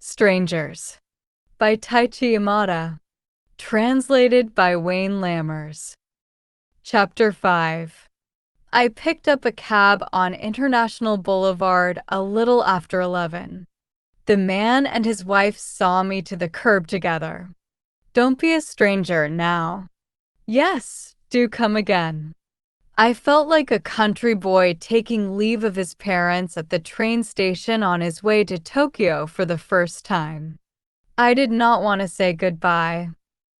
Strangers by Taichi Yamada. Translated by Wayne Lammers. Chapter 5. I picked up a cab on International Boulevard a little after 11. The man and his wife saw me to the curb together. Don't be a stranger now. Yes, do come again. I felt like a country boy taking leave of his parents at the train station on his way to Tokyo for the first time. I did not want to say goodbye.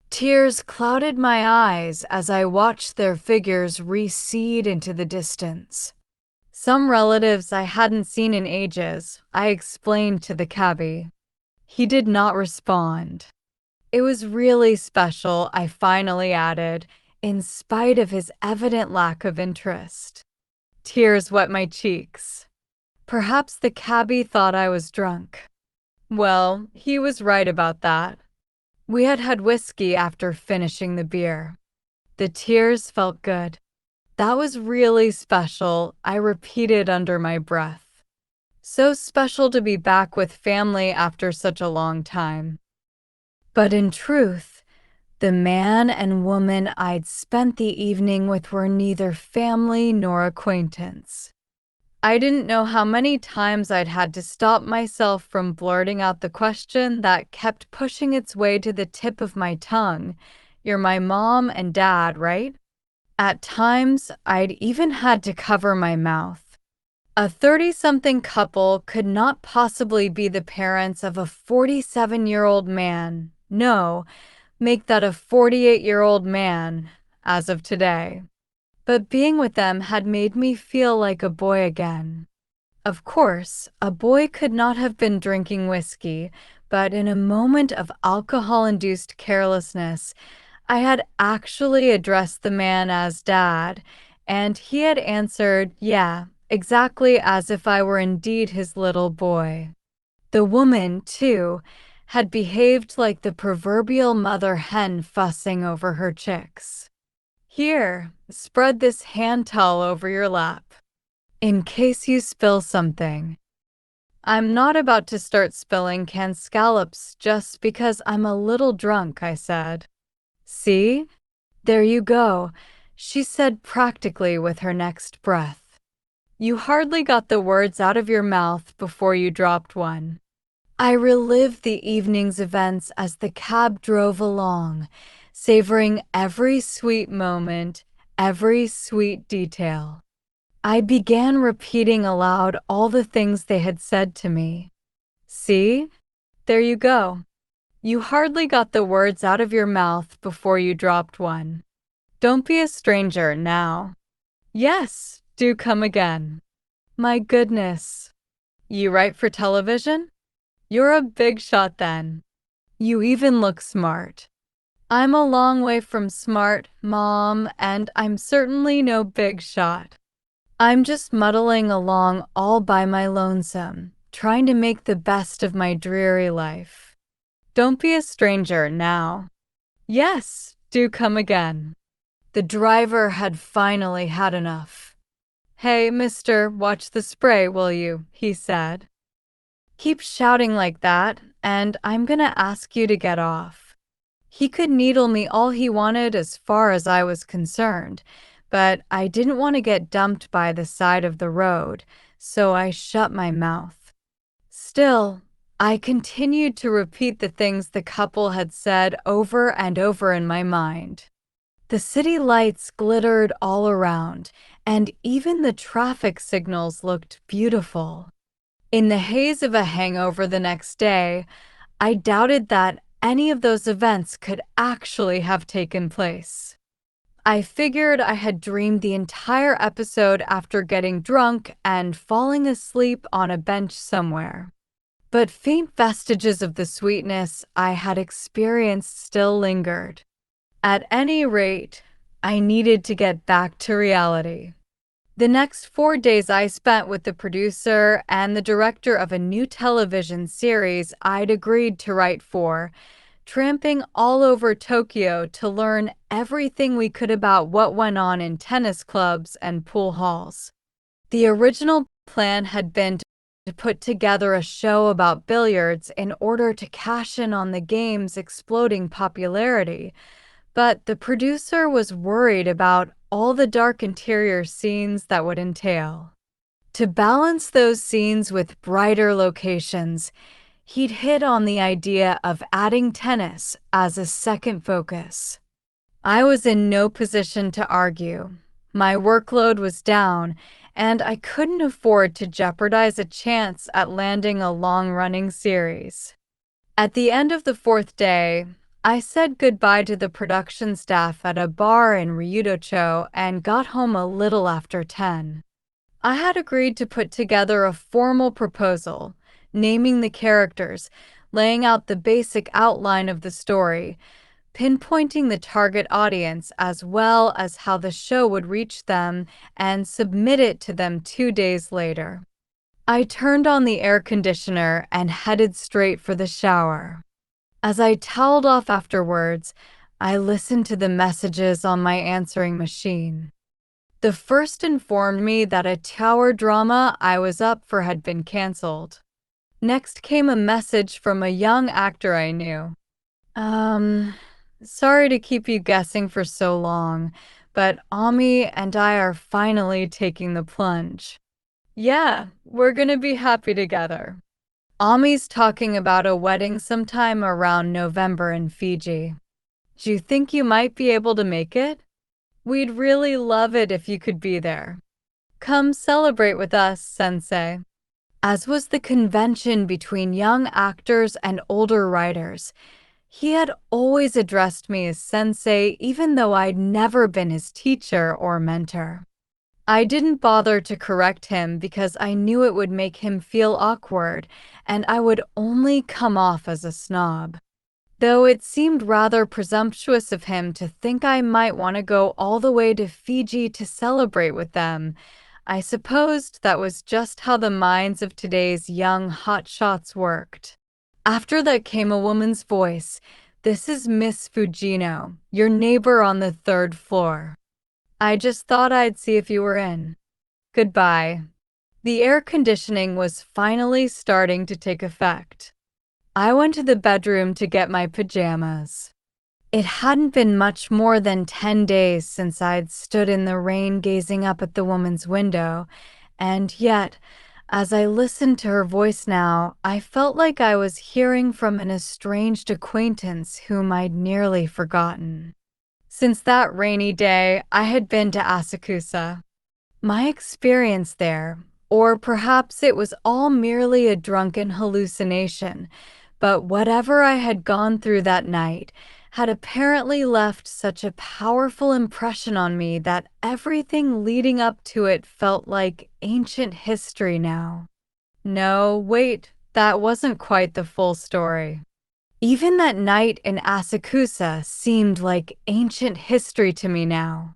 Tears clouded my eyes as I watched their figures recede into the distance. Some relatives I hadn't seen in ages, I explained to the cabbie. He did not respond. It was really special, I finally added, in spite of his evident lack of interest. Tears wet my cheeks. Perhaps the cabbie thought I was drunk. Well, he was right about that. We had had whiskey after finishing the beer. The tears felt good. That was really special, I repeated under my breath. So special to be back with family after such a long time. But in truth, the man and woman I'd spent the evening with were neither family nor acquaintance. I didn't know how many times I'd had to stop myself from blurting out the question that kept pushing its way to the tip of my tongue. You're my mom and dad, right? At times, I'd even had to cover my mouth. A 30-something couple could not possibly be the parents of a 47-year-old man. No, make that a 48-year-old man, as of today. But being with them had made me feel like a boy again. Of course, a boy could not have been drinking whiskey, but in a moment of alcohol-induced carelessness, I had actually addressed the man as Dad, and he had answered, yeah, exactly as if I were indeed his little boy. The woman, too, had behaved like the proverbial mother hen fussing over her chicks. Here, spread this hand towel over your lap, in case you spill something. I'm not about to start spilling canned scallops just because I'm a little drunk, I said. See? There you go, she said practically with her next breath. You hardly got the words out of your mouth before you dropped one. I relived the evening's events as the cab drove along, savoring every sweet moment, every sweet detail. I began repeating aloud all the things they had said to me. See? There you go. You hardly got the words out of your mouth before you dropped one. Don't be a stranger now. Yes, do come again. My goodness. You write for television? You're a big shot then. You even look smart. I'm a long way from smart, Mom, and I'm certainly no big shot. I'm just muddling along all by my lonesome, trying to make the best of my dreary life. Don't be a stranger now. Yes, do come again. The driver had finally had enough. Hey, mister, watch the spray, will you? He said. Keep shouting like that, and I'm gonna ask you to get off. He could needle me all he wanted as far as I was concerned, but I didn't want to get dumped by the side of the road, so I shut my mouth. Still, I continued to repeat the things the couple had said over and over in my mind. The city lights glittered all around, and even the traffic signals looked beautiful. In the haze of a hangover the next day, I doubted that any of those events could actually have taken place. I figured I had dreamed the entire episode after getting drunk and falling asleep on a bench somewhere. But faint vestiges of the sweetness I had experienced still lingered. At any rate, I needed to get back to reality. The next 4 days I spent with the producer and the director of a new television series I'd agreed to write for, tramping all over Tokyo to learn everything we could about what went on in tennis clubs and pool halls. The original plan had been to to put together a show about billiards in order to cash in on the game's exploding popularity, but the producer was worried about all the dark interior scenes that would entail. To balance those scenes with brighter locations, he'd hit on the idea of adding tennis as a second focus. I was in no position to argue. My workload was down, and I couldn't afford to jeopardize a chance at landing a long-running series. At the end of the fourth day, I said goodbye to the production staff at a bar in Ryudocho and got home a little after 10. I had agreed to put together a formal proposal, naming the characters, laying out the basic outline of the story, pinpointing the target audience as well as how the show would reach them, and submit it to them 2 days later. I turned on the air conditioner and headed straight for the shower. As I toweled off afterwards, I listened to the messages on my answering machine. The first informed me that a tower drama I was up for had been canceled. Next came a message from a young actor I knew. Sorry to keep you guessing for so long, but Ami and I are finally taking the plunge. Yeah, we're gonna be happy together. Ami's talking about a wedding sometime around November in Fiji. Do you think you might be able to make it? We'd really love it if you could be there. Come celebrate with us, Sensei. As was the convention between young actors and older writers, he had always addressed me as Sensei even though I'd never been his teacher or mentor. I didn't bother to correct him because I knew it would make him feel awkward and I would only come off as a snob. Though it seemed rather presumptuous of him to think I might want to go all the way to Fiji to celebrate with them, I supposed that was just how the minds of today's young hotshots worked. After that came a woman's voice. This is Miss Fujino, your neighbor on the 3rd floor. I just thought I'd see if you were in. Goodbye. The air conditioning was finally starting to take effect. I went to the bedroom to get my pajamas. It hadn't been much more than 10 days since I'd stood in the rain gazing up at the woman's window, and yet, as I listened to her voice now, I felt like I was hearing from an estranged acquaintance whom I'd nearly forgotten. Since that rainy day, I had been to Asakusa. My experience there, or perhaps it was all merely a drunken hallucination, but whatever I had gone through that night had apparently left such a powerful impression on me that everything leading up to it felt like ancient history now. No, wait, that wasn't quite the full story. Even that night in Asakusa seemed like ancient history to me now.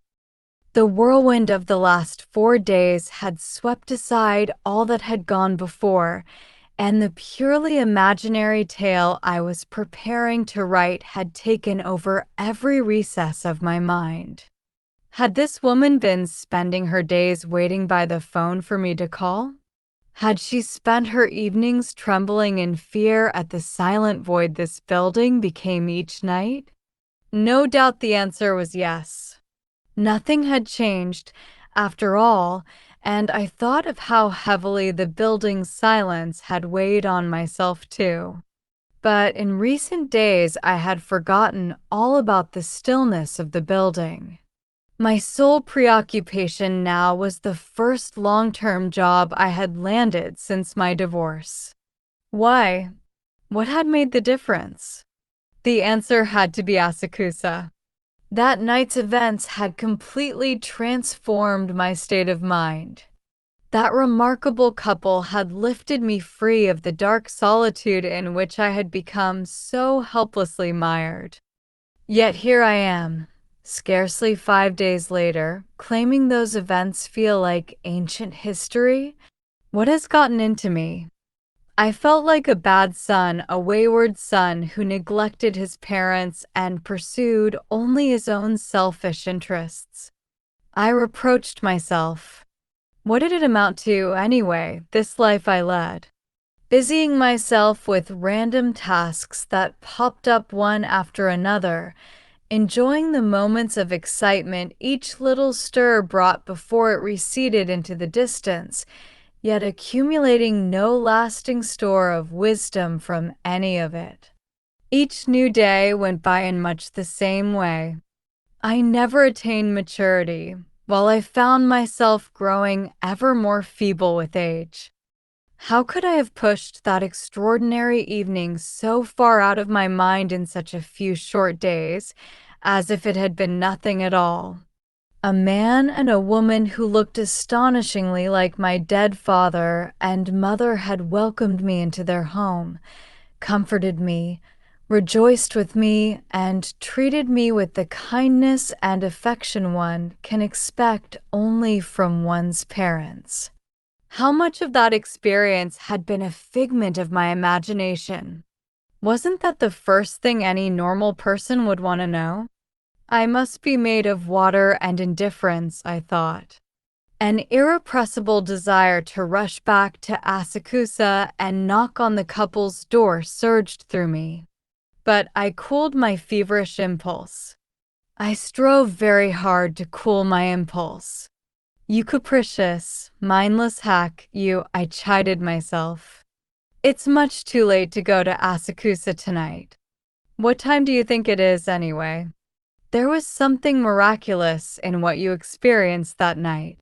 The whirlwind of the last 4 days had swept aside all that had gone before, and the purely imaginary tale I was preparing to write had taken over every recess of my mind. Had this woman been spending her days waiting by the phone for me to call? Had she spent her evenings trembling in fear at the silent void this building became each night? No doubt the answer was yes. Nothing had changed, after all, and I thought of how heavily the building's silence had weighed on myself too. But in recent days I had forgotten all about the stillness of the building. My sole preoccupation now was the first long-term job I had landed since my divorce. Why? What had made the difference? The answer had to be Asakusa. That night's events had completely transformed my state of mind. That remarkable couple had lifted me free of the dark solitude in which I had become so helplessly mired. Yet here I am, scarcely 5 days later, claiming those events feel like ancient history. What has gotten into me? I felt like a bad son, a wayward son who neglected his parents and pursued only his own selfish interests. I reproached myself. What did it amount to, anyway, this life I led? Busying myself with random tasks that popped up one after another, enjoying the moments of excitement each little stir brought before it receded into the distance, yet accumulating no lasting store of wisdom from any of it. Each new day went by in much the same way. I never attained maturity, while I found myself growing ever more feeble with age. How could I have pushed that extraordinary evening so far out of my mind in such a few short days, as if it had been nothing at all? A man and a woman who looked astonishingly like my dead father and mother had welcomed me into their home, comforted me, rejoiced with me, and treated me with the kindness and affection one can expect only from one's parents. How much of that experience had been a figment of my imagination? Wasn't that the first thing any normal person would want to know? I must be made of water and indifference, I thought. An irrepressible desire to rush back to Asakusa and knock on the couple's door surged through me. But I cooled my feverish impulse. I strove very hard to cool my impulse. You capricious, mindless hack, you, I chided myself. It's much too late to go to Asakusa tonight. What time do you think it is, anyway? There was something miraculous in what you experienced that night.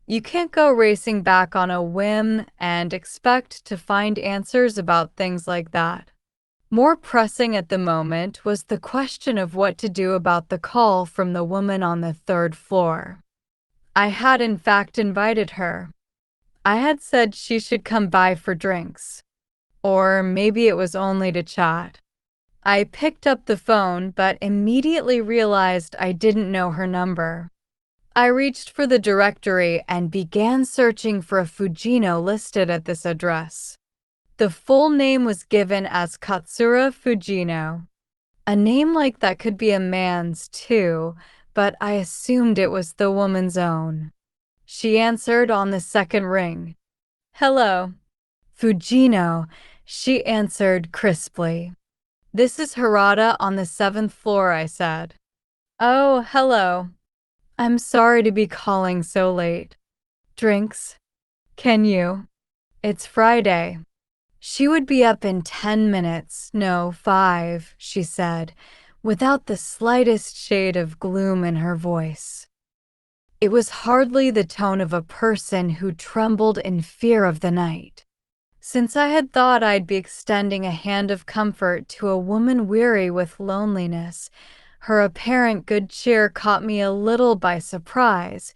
You can't go racing back on a whim and expect to find answers about things like that. More pressing at the moment was the question of what to do about the call from the woman on the third floor. I had in fact invited her. I had said she should come by for drinks. Or maybe it was only to chat. I picked up the phone but immediately realized I didn't know her number. I reached for the directory and began searching for a Fujino listed at this address. The full name was given as Katsura Fujino. A name like that could be a man's too, but I assumed it was the woman's own. She answered on the second ring. Hello. Fujino, she answered crisply. This is Harada on the 7th floor, I said. Oh, hello. I'm sorry to be calling so late. Drinks? Can you? It's Friday. She would be up in 10 minutes, no, 5, she said, without the slightest shade of gloom in her voice. It was hardly the tone of a person who trembled in fear of the night. Since I had thought I'd be extending a hand of comfort to a woman weary with loneliness, her apparent good cheer caught me a little by surprise,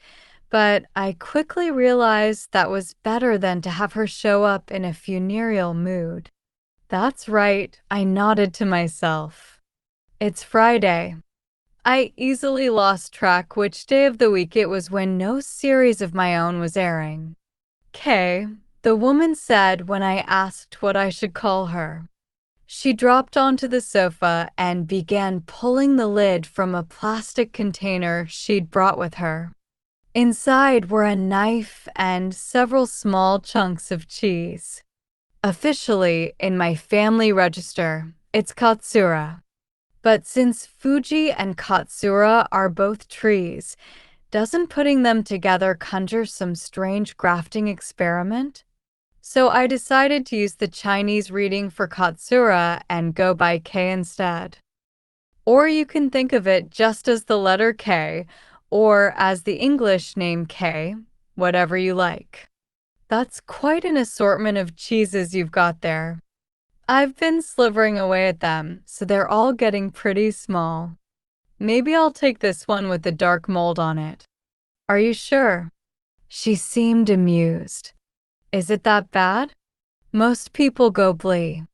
but I quickly realized that was better than to have her show up in a funereal mood. That's right, I nodded to myself. It's Friday. I easily lost track which day of the week it was when no series of my own was airing. Kay, the woman said when I asked what I should call her. She dropped onto the sofa and began pulling the lid from a plastic container she'd brought with her. Inside were a knife and several small chunks of cheese. Officially, in my family register, it's Katsura. But since Fuji and Katsura are both trees, doesn't putting them together conjure some strange grafting experiment? So I decided to use the Chinese reading for Katsura and go by K instead. Or you can think of it just as the letter K, or as the English name K, whatever you like. That's quite an assortment of cheeses you've got there. I've been slivering away at them, so they're all getting pretty small. Maybe I'll take this one with the dark mold on it. Are you sure? She seemed amused. Is it that bad? Most people go blie.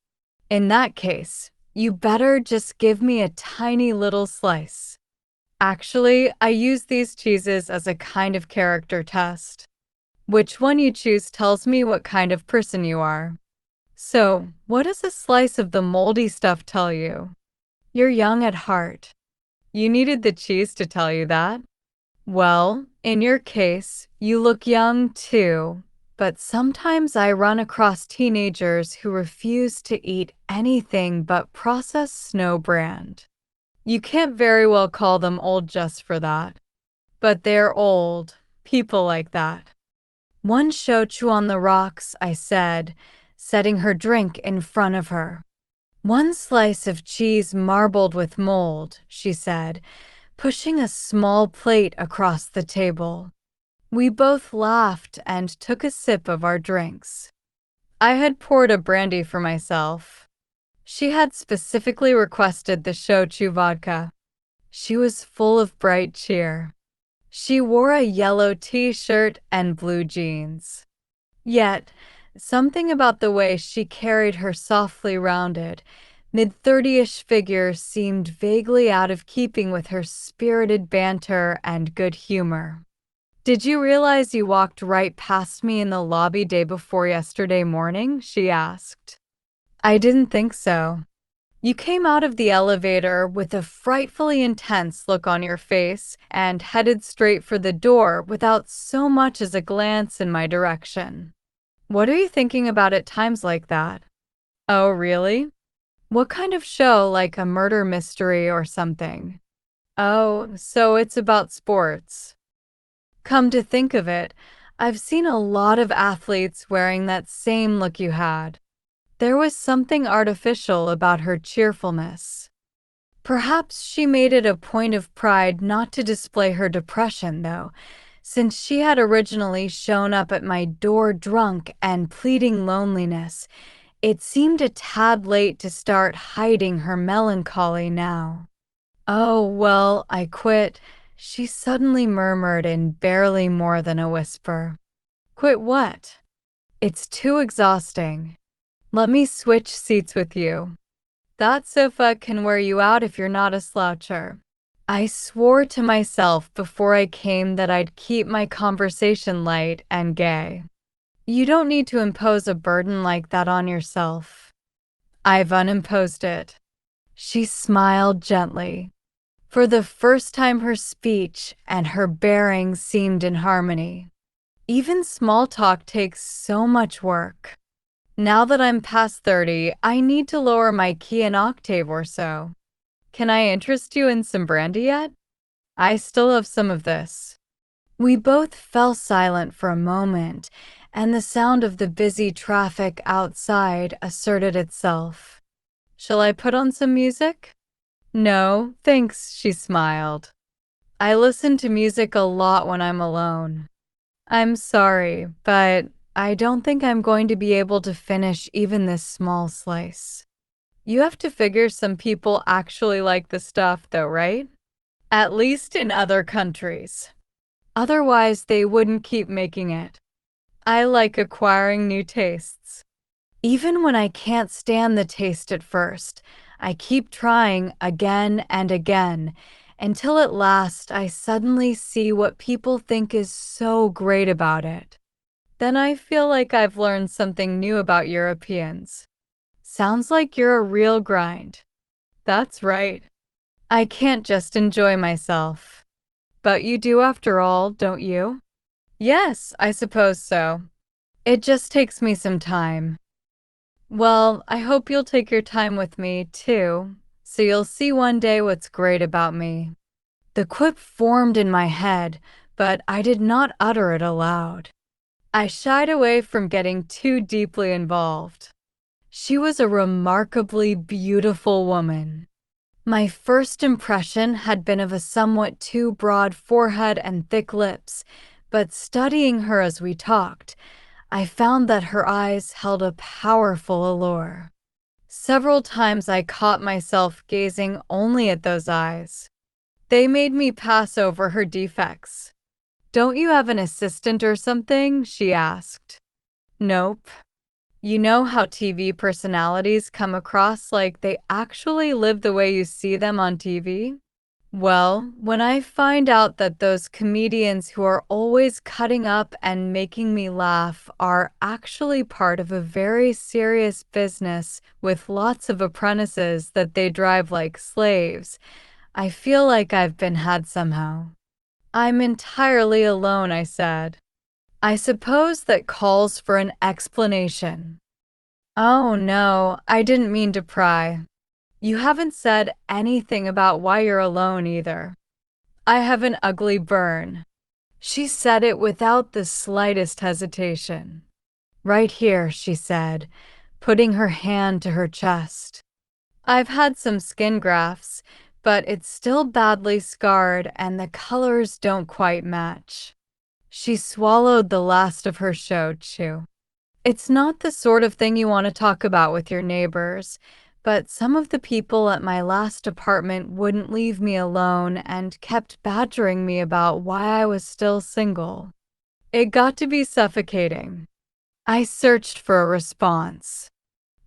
In that case, you better just give me a tiny little slice. Actually, I use these cheeses as a kind of character test. Which one you choose tells me what kind of person you are. So, what does a slice of the moldy stuff tell you? You're young at heart. You needed the cheese to tell you that? Well, in your case, you look young too, but sometimes I run across teenagers who refuse to eat anything but processed snow brand. You can't very well call them old just for that, but they're old, people like that. One shochu on the rocks, I said, setting her drink in front of her. One slice of cheese marbled with mold, she said, pushing a small plate across the table. We both laughed and took a sip of our drinks. I had poured a brandy for myself. She had specifically requested the shochu vodka. She was full of bright cheer. She wore a yellow t-shirt and blue jeans. Yet, something about the way she carried her softly rounded, mid-30-ish figure seemed vaguely out of keeping with her spirited banter and good humor. "Did you realize you walked right past me in the lobby day before yesterday morning?" she asked. I didn't think so. You came out of the elevator with a frightfully intense look on your face and headed straight for the door without so much as a glance in my direction. What are you thinking about at times like that? Oh, really? What kind of show, like a murder mystery or something? Oh, so it's about sports. Come to think of it, I've seen a lot of athletes wearing that same look you had. There was something artificial about her cheerfulness. Perhaps she made it a point of pride not to display her depression, though, since she had originally shown up at my door drunk and pleading loneliness. It seemed a tad late to start hiding her melancholy now. "Oh, well, I quit," she suddenly murmured in barely more than a whisper. "Quit what?" "It's too exhausting. Let me switch seats with you. That sofa can wear you out if you're not a sloucher." I swore to myself before I came that I'd keep my conversation light and gay. You don't need to impose a burden like that on yourself. I've unimposed it. She smiled gently. For the first time, her speech and her bearing seemed in harmony. Even small talk takes so much work. Now that I'm past 30, I need to lower my key an octave or so. Can I interest you in some brandy yet? I still have some of this. We both fell silent for a moment, and the sound of the busy traffic outside asserted itself. Shall I put on some music? No, thanks, she smiled. I listen to music a lot when I'm alone. I'm sorry, but I don't think I'm going to be able to finish even this small slice. You have to figure some people actually like the stuff, though, right? At least in other countries. Otherwise, they wouldn't keep making it. I like acquiring new tastes. Even when I can't stand the taste at first, I keep trying again and again, until at last I suddenly see what people think is so great about it. Then I feel like I've learned something new about Europeans. Sounds like you're a real grind. That's right. I can't just enjoy myself. But you do after all, don't you? Yes, I suppose so. It just takes me some time. Well, I hope you'll take your time with me, too, so you'll see one day what's great about me. The quip formed in my head, but I did not utter it aloud. I shied away from getting too deeply involved. She was a remarkably beautiful woman. My first impression had been of a somewhat too broad forehead and thick lips, but studying her as we talked, I found that her eyes held a powerful allure. Several times I caught myself gazing only at those eyes. They made me pass over her defects. "Don't you have an assistant or something?" she asked. Nope. You know how TV personalities come across like they actually live the way you see them on TV? Well, when I find out that those comedians who are always cutting up and making me laugh are actually part of a very serious business with lots of apprentices that they drive like slaves, I feel like I've been had somehow. I'm entirely alone, I said. I suppose that calls for an explanation. Oh no, I didn't mean to pry. You haven't said anything about why you're alone either. I have an ugly burn. She said it without the slightest hesitation. Right here, she said, putting her hand to her chest. I've had some skin grafts, but it's still badly scarred and the colors don't quite match. She swallowed the last of her shochu. It's not the sort of thing you want to talk about with your neighbors, but some of the people at my last apartment wouldn't leave me alone and kept badgering me about why I was still single. It got to be suffocating. I searched for a response.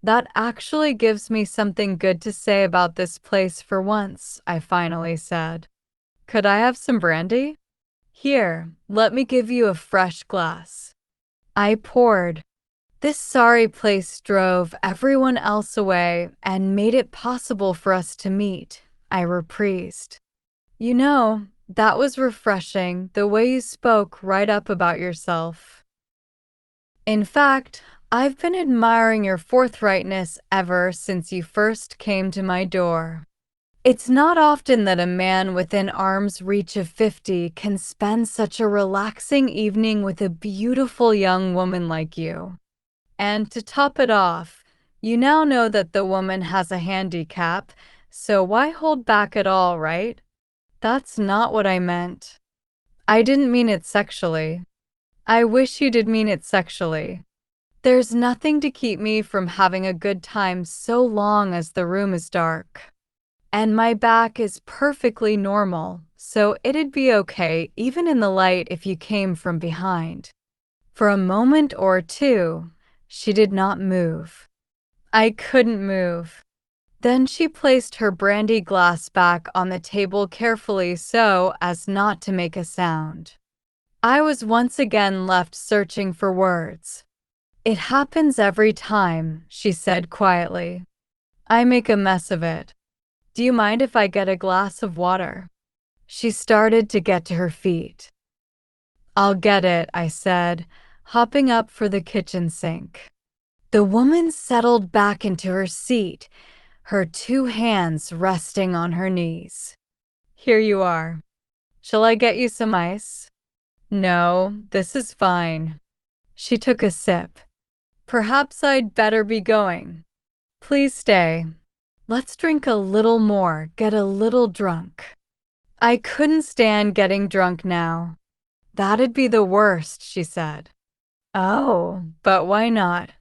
That actually gives me something good to say about this place for once, I finally said. Could I have some brandy? Here, let me give you a fresh glass. I poured. This sorry place drove everyone else away and made it possible for us to meet, I reprised. You know, that was refreshing, the way you spoke right up about yourself. In fact, I've been admiring your forthrightness ever since you first came to my door. It's not often that a man within arm's reach of 50 can spend such a relaxing evening with a beautiful young woman like you. And to top it off, you now know that the woman has a handicap, so why hold back at all, right? That's not what I meant. I didn't mean it sexually. I wish you did mean it sexually. There's nothing to keep me from having a good time so long as the room is dark. And my back is perfectly normal, so it'd be okay even in the light if you came from behind. For a moment or two, she did not move. I couldn't move. Then she placed her brandy glass back on the table carefully so as not to make a sound. I was once again left searching for words. It happens every time, she said quietly. I make a mess of it. Do you mind if I get a glass of water? She started to get to her feet. I'll get it, I said, hopping up for the kitchen sink. The woman settled back into her seat, her two hands resting on her knees. Here you are. Shall I get you some ice? No, this is fine. She took a sip. Perhaps I'd better be going. Please stay. Let's drink a little more, get a little drunk. I couldn't stand getting drunk now. That'd be the worst, she said. Oh, but why not?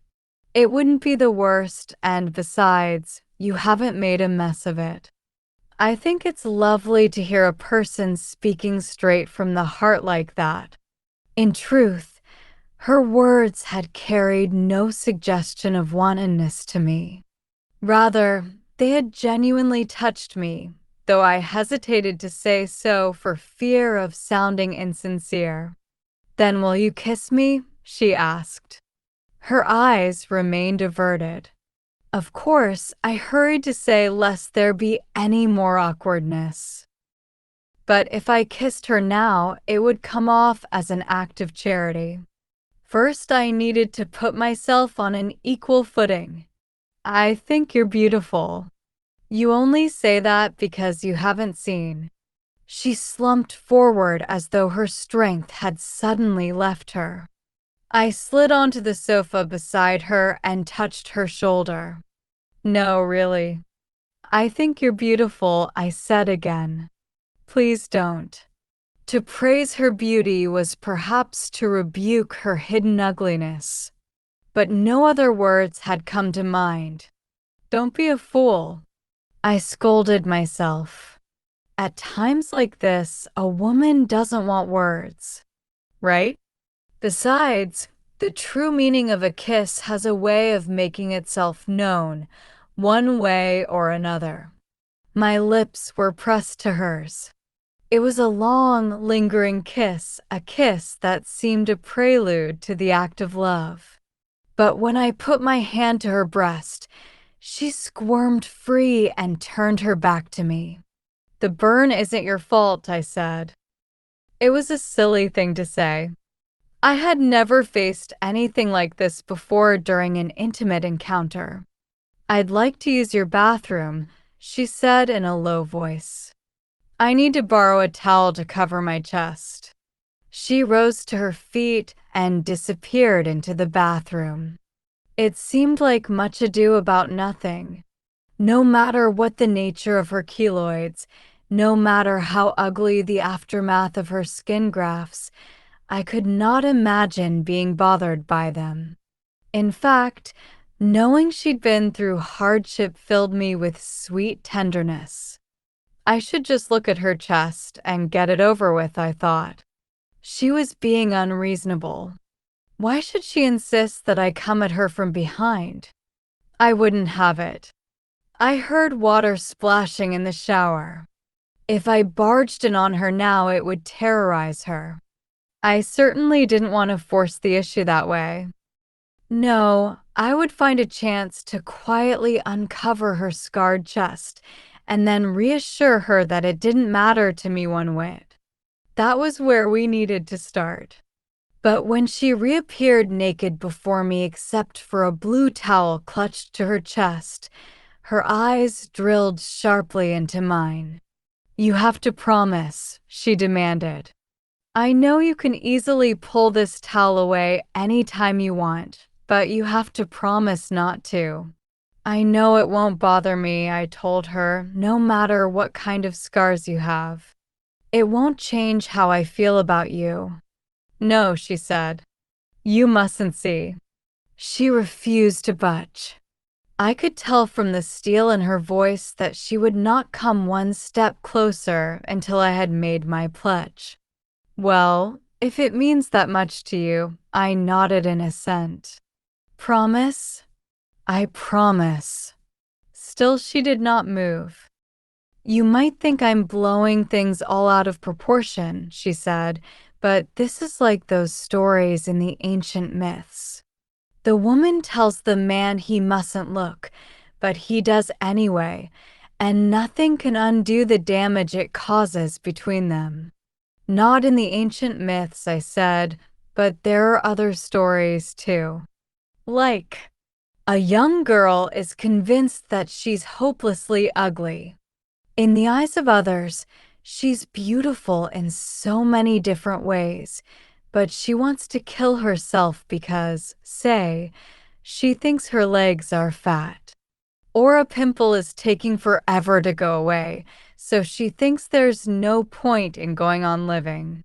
It wouldn't be the worst, and besides, you haven't made a mess of it. I think it's lovely to hear a person speaking straight from the heart like that. In truth, her words had carried no suggestion of wantonness to me. Rather, they had genuinely touched me, though I hesitated to say so for fear of sounding insincere. Then will you kiss me? She asked. Her eyes remained averted. Of course, I hurried to say lest there be any more awkwardness. But if I kissed her now, it would come off as an act of charity. First, I needed to put myself on an equal footing. I think you're beautiful. You only say that because you haven't seen. She slumped forward as though her strength had suddenly left her. I slid onto the sofa beside her and touched her shoulder. No, really. I think you're beautiful, I said again. Please don't. To praise her beauty was perhaps to rebuke her hidden ugliness. But no other words had come to mind. Don't be a fool. I scolded myself. At times like this, a woman doesn't want words, right? Besides, the true meaning of a kiss has a way of making itself known, one way or another. My lips were pressed to hers. It was a long, lingering kiss, a kiss that seemed a prelude to the act of love. But when I put my hand to her breast, she squirmed free and turned her back to me. The burn isn't your fault, I said. It was a silly thing to say. I had never faced anything like this before during an intimate encounter. "I'd like to use your bathroom," she said in a low voice. "I need to borrow a towel to cover my chest." She rose to her feet and disappeared into the bathroom. It seemed like much ado about nothing. No matter what the nature of her keloids, no matter how ugly the aftermath of her skin grafts, I could not imagine being bothered by them. In fact, knowing she'd been through hardship filled me with sweet tenderness. I should just look at her chest and get it over with, I thought. She was being unreasonable. Why should she insist that I come at her from behind? I wouldn't have it. I heard water splashing in the shower. If I barged in on her now, it would terrorize her. I certainly didn't want to force the issue that way. No, I would find a chance to quietly uncover her scarred chest and then reassure her that it didn't matter to me one whit. That was where we needed to start. But when she reappeared naked before me except for a blue towel clutched to her chest, her eyes drilled sharply into mine. "You have to promise," she demanded. "I know you can easily pull this towel away anytime you want, but you have to promise not to." "I know it won't bother me," I told her, "no matter what kind of scars you have. It won't change how I feel about you." "No," she said. "You mustn't see." She refused to budge. I could tell from the steel in her voice that she would not come one step closer until I had made my pledge. "Well, if it means that much to you," I nodded in assent. "Promise?" "I promise." Still she did not move. "You might think I'm blowing things all out of proportion," she said, "but this is like those stories in the ancient myths. The woman tells the man he mustn't look, but he does anyway, and nothing can undo the damage it causes between them." "Not in the ancient myths," I said, "but there are other stories too. Like, a young girl is convinced that she's hopelessly ugly. In the eyes of others, she's beautiful in so many different ways, but she wants to kill herself because, say, she thinks her legs are fat. Or a pimple is taking forever to go away, so she thinks there's no point in going on living."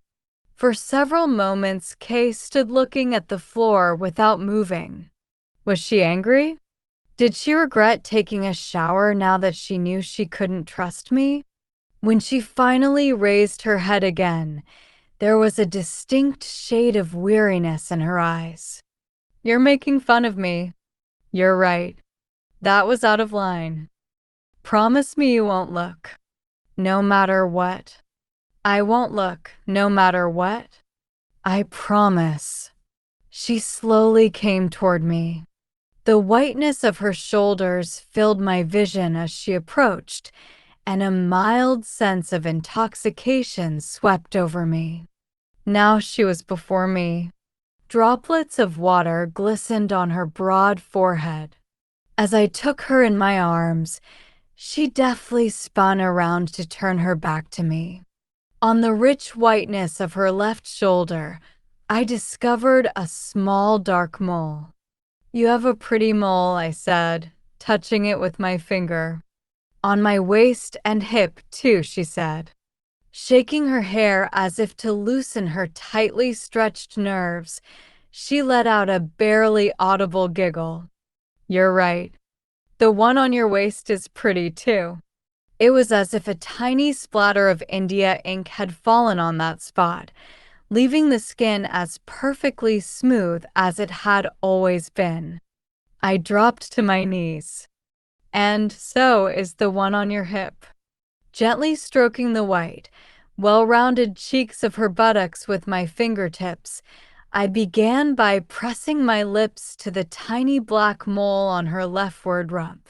For several moments, Kay stood looking at the floor without moving. Was she angry? Did she regret taking a shower now that she knew she couldn't trust me? When she finally raised her head again, there was a distinct shade of weariness in her eyes. "You're making fun of me." "You're right. That was out of line. Promise me you won't look." "No matter what." "I won't look, no matter what." "I promise." She slowly came toward me. The whiteness of her shoulders filled my vision as she approached, and a mild sense of intoxication swept over me. Now she was before me. Droplets of water glistened on her broad forehead. As I took her in my arms, she deftly spun around to turn her back to me. On the rich whiteness of her left shoulder, I discovered a small dark mole. "You have a pretty mole," I said, touching it with my finger. "On my waist and hip, too," she said. Shaking her hair as if to loosen her tightly stretched nerves, she let out a barely audible giggle. "You're right. The one on your waist is pretty, too." It was as if a tiny splatter of India ink had fallen on that spot, leaving the skin as perfectly smooth as it had always been. I dropped to my knees. "And so is the one on your hip." Gently stroking the white, well-rounded cheeks of her buttocks with my fingertips, I began by pressing my lips to the tiny black mole on her leftward rump.